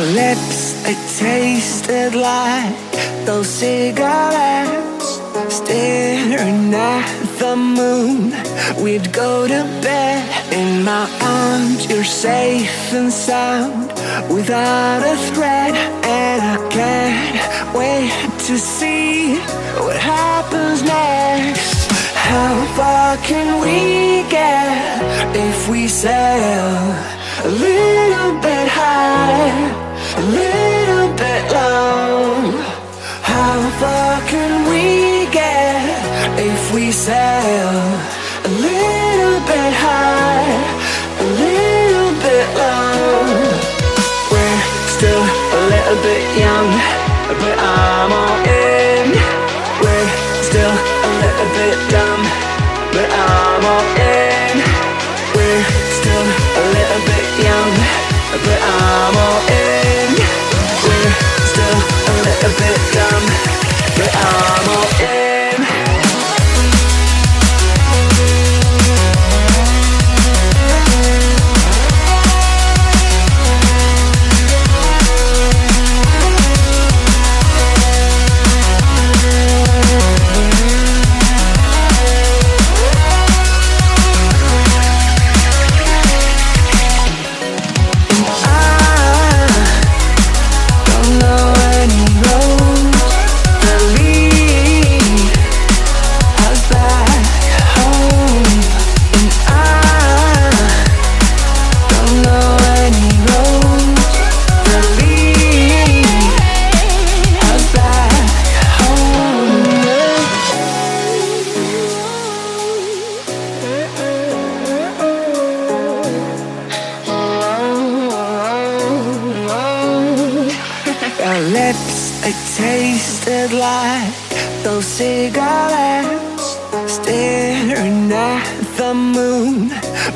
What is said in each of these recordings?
Lips, they tasted like those cigarettes. Staring at the moon, we'd go to bed. In my arms, you're safe and sound, without a threat. And I can't wait to see what happens next. How far can we get if we sail a little bit high, a little bit low? How far can we get if we sail a little bit high, a little bit low? We're still a little bit young, but I'm all in. We're still a little bit dumb, but I'm all in. We're still a little bit young, but I'm all in. We're still a little bit dumb, but I'm all in. Our lips, they tasted like those cigarettes. Staring at the moon,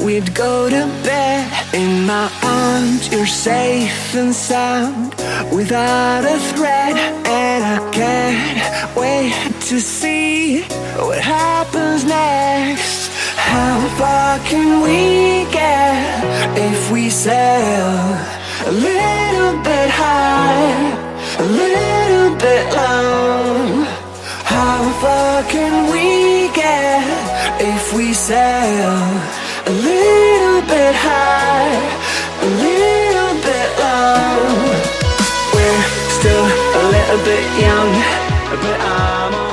we'd go to bed. In my arms, you're safe and sound, without a threat. And I can't wait to see what happens next. How far can we get if we sail a little bit high, a little bit low? How far can we get if we sail a little bit high, a little bit low? We're still a little bit young, but I'm